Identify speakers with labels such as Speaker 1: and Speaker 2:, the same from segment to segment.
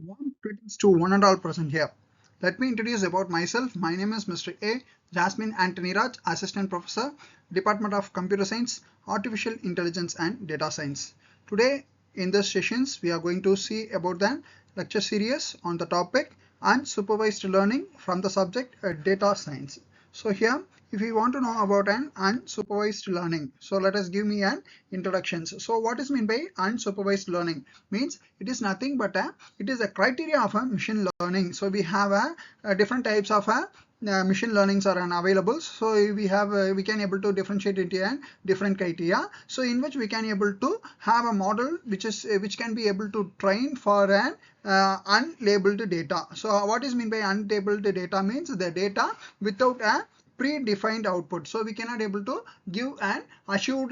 Speaker 1: Warm greetings to one and all present here. Let me introduce about myself. My name is Mr. A. Jasmine Anthony Raj, Assistant Professor, Department of Computer Science, Artificial Intelligence and Data Science. Today in this sessions we are going to see about the lecture series on the topic unsupervised learning from the subject data science. So here if you want to know about an unsupervised learning, so let us give me an introduction. So what is meant by unsupervised learning? Means it is nothing but it is a criteria of a machine learning. So we have different types of machine learnings are available. So we can able to differentiate into a different criteria, so in which we can able to have a model which can be able to train for an unlabeled data. So what is meant by unlabeled data? Means the data without a predefined output. So we cannot able to give an assured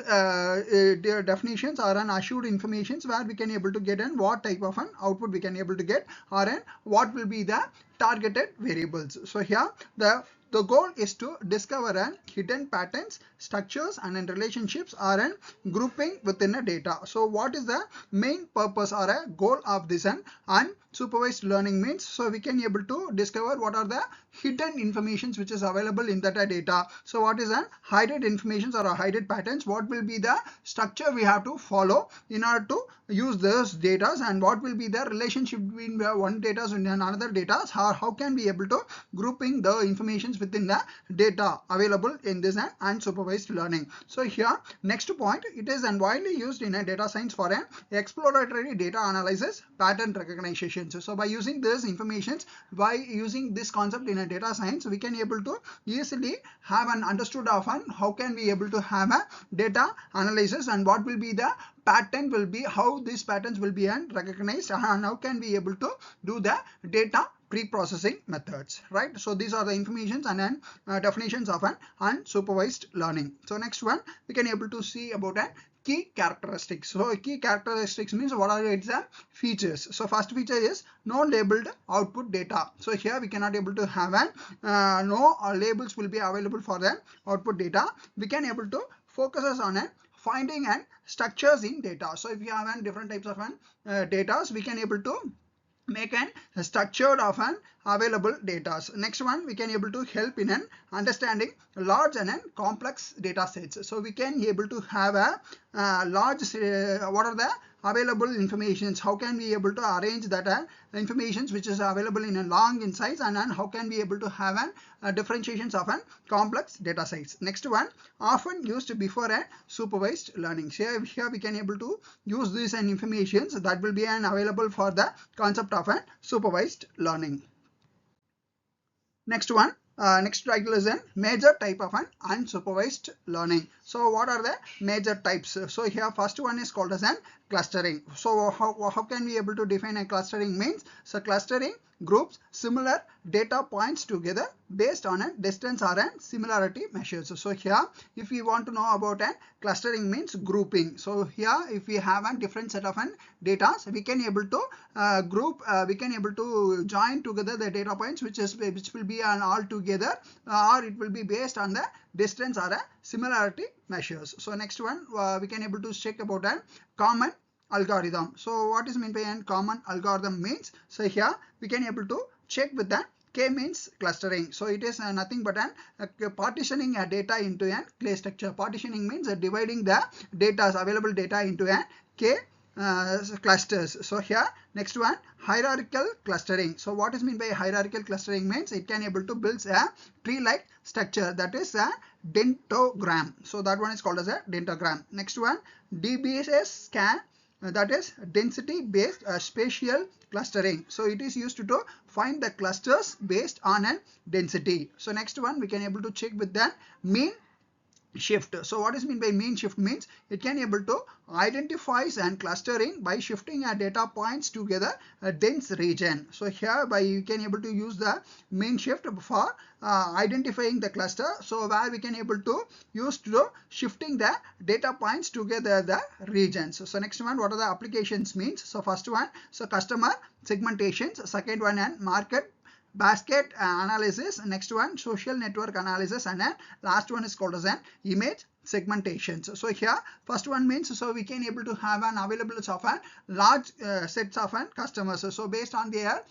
Speaker 1: definitions or an assured informations where we can able to get and what type of an output we can able to get, or an what will be the targeted variables. So here the goal is to discover an hidden patterns, structures and relationships or an grouping within a data. So what is the main purpose or a goal of this unsupervised learning? Means so we can able to discover what are the hidden informations which is available in that data. So what is an hidden informations or hidden patterns? What will be the structure we have to follow in order to use those data, and what will be the relationship between one data and another data? How can we able to grouping the informations within the data available in this unsupervised learning? So here next point, it is widely used in a data science for an exploratory data analysis, pattern recognition. So by using this informations, by using this concept in a data science, we can able to easily have an understood of how can we able to have a data analysis, and what will be the pattern will be, how these patterns will be recognized, and how can we able to do the data pre-processing methods, right? So these are the informations and then definitions of an unsupervised learning. So next one, we can able to see about a key characteristics. So key characteristics means what are its features. So first feature is no labeled output data. So here we cannot able to have an no labels will be available for the output data. We can able to focus on a finding and structures in data. So if you have different types of data, we can able to make an structured of an available data. Next one, we can able to help in an understanding large and complex data sets. So we can able to have a large what are the available informations, how can we able to arrange that informations which is available in a long in size, and how can we able to have an differentiations of an complex data sets. Next one, often used before a supervised learning. Here we can able to use this and informations that will be available for the concept of a supervised learning. Next one, next title is a major type of an unsupervised learning. So what are the major types? So here first one is called as an clustering. So how can we able to define a clustering? Means so clustering groups similar data points together based on a distance or a similarity measures. So here if we want to know about a clustering means grouping. So here if we have a different set of data, so we can able to group, we can able to join together the data points which will be an all together, or it will be based on the distance or a similarity measures. So next one, we can able to check about a common algorithm. So what is meant by a common algorithm? Means so here we can able to check with that K means clustering. So it is nothing but partitioning a data into a clay structure. Partitioning means dividing the data, available data into a K clusters. So here next one, hierarchical clustering. So what is meant by hierarchical clustering? Means it can able to build a tree like structure, that is a dendrogram. So that one is called as a dendrogram. Next one, DBS scan, that is density based spatial clustering. So it is used to find the clusters based on a density. So next one, we can able to check with the mean shift. So what is mean by mean shift? Means it can able to identifies and clustering by shifting a data points together a dense region. So here by you can able to use the mean shift for identifying the cluster. So where we can able to use to shifting the data points together the regions. So next one, what are the applications? Means so first one, so customer segmentations. Second one, and market basket analysis. Next one, social network analysis, and then last one is called as an image segmentations. So here first one means, so we can able to have an availability of a large sets of an customers. So based on their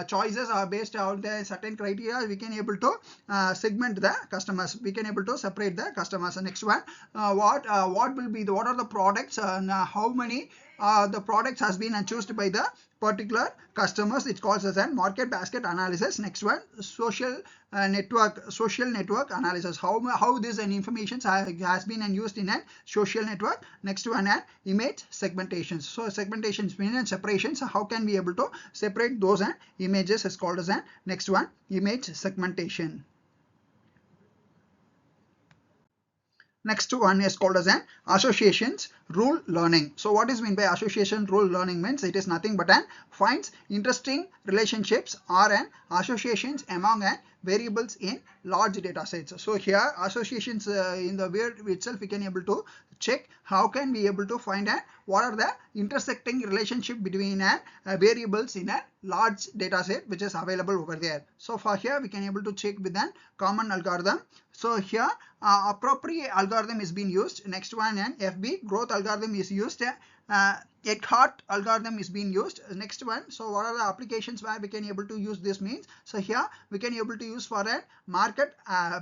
Speaker 1: choices or based on the certain criteria, we can able to segment the customers. We can able to separate the customers. Next one, what will be the, what are the products and how many the products has been chosen by the particular customers. It calls as a market basket analysis. Next one, social network analysis. How this information has been used in a social network. Next one, image segmentations. So segmentations mean separations. So how can we able to separate those images is called as a next one, image segmentation. Next one is called as an associations rule learning. So what is meant by association rule learning means it is nothing but an finds interesting relationships or an associations among variables in large data sets. So here associations in the word itself we can able to check how can we able to find what are the intersecting relationship between variables in a large data set which is available over there. So for here we can able to check with an common algorithm. So here appropriate algorithm is being used. Next one, and FB growth algorithm is used. Eckhart algorithm is being used. Next one, so what are the applications where we can able to use this means? So here we can able to use for a market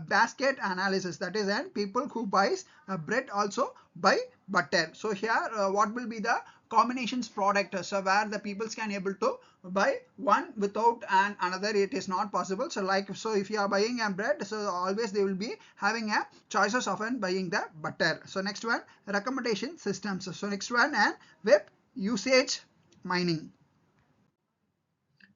Speaker 1: basket analysis, that is people who buys bread also buy butter. So here what will be the combinations product, so where the people can able to buy one without another, it is not possible. So like, so if you are buying a bread, so always they will be having a choices of buying the butter. So next one, recommendation systems. So next one, and web usage mining.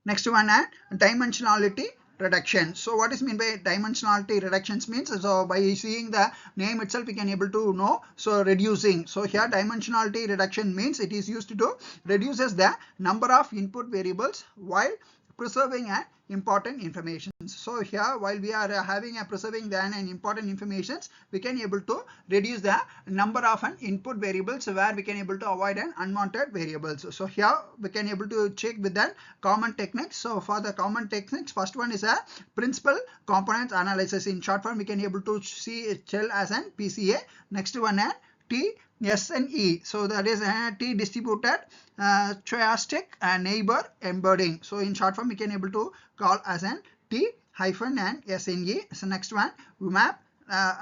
Speaker 1: Next one, dimensionality reduction. So what is mean by dimensionality reductions means, so by seeing the name itself we can able to know, so reducing. So here dimensionality reduction means it is used to reduces the number of input variables while preserving important information. So here while we are having preserving the important informations, we can able to reduce the number of input variables where we can able to avoid unwanted variables. So here we can able to check with that common techniques. So for the common techniques, first one is a principal components analysis. In short form we can able to see it tell as an PCA. Next one, TSNE. So that is T distributed stochastic neighbor embedding. So in short form we can able to call as an T hyphen and SNE. So next one, map.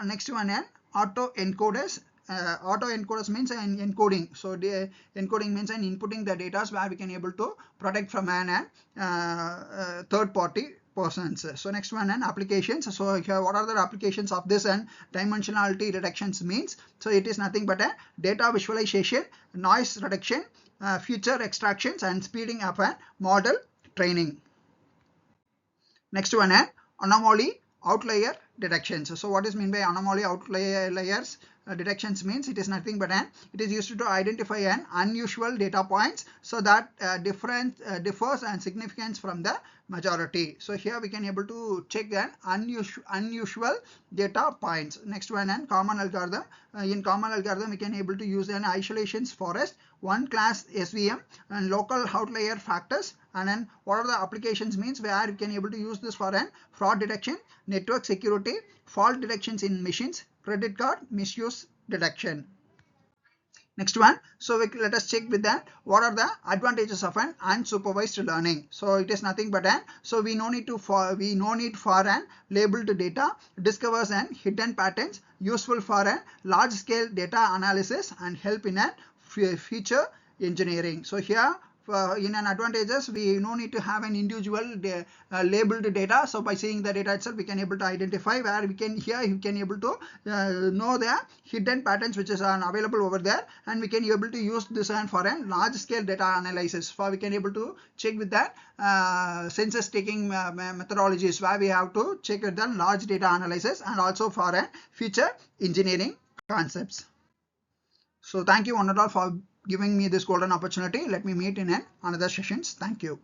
Speaker 1: Next one, auto encoders. Auto encoders means encoding. So the encoding means inputting the data where we can able to protect from an third party persons. So next one, and applications. So here what are the applications of this and dimensionality reductions means? So it is nothing but a data visualization, noise reduction, feature extractions, and speeding up a model training. Next one, anomaly outlier detections. So what is mean by anomaly outliers detections means it is nothing but it is used to identify an unusual data points, so that differs and significance from the majority. So here we can able to check an unusual data points. Next one, and common algorithm. In common algorithm we can able to use an isolations forest, one class SVM, and local outlier factors. And then what are the applications means where you can able to use this for an fraud detection, network security, fault detections in machines, credit card misuse detection. Next one, so let us check with that what are the advantages of an unsupervised learning. So it is nothing but so we no need for an labeled data, discovers and hidden patterns, useful for a large scale data analysis, and help in a feature engineering. So here in an advantages, we no need to have an individual labeled data. So by seeing the data itself we can able to identify where we can, here you can able to know the hidden patterns which is available over there, and we can able to use this one for a large scale data analysis. For we can able to check with that census taking methodologies where we have to check with the large data analysis, and also for a feature engineering concepts. So thank you one and all for giving me this golden opportunity. Let me meet in another sessions. Thank you.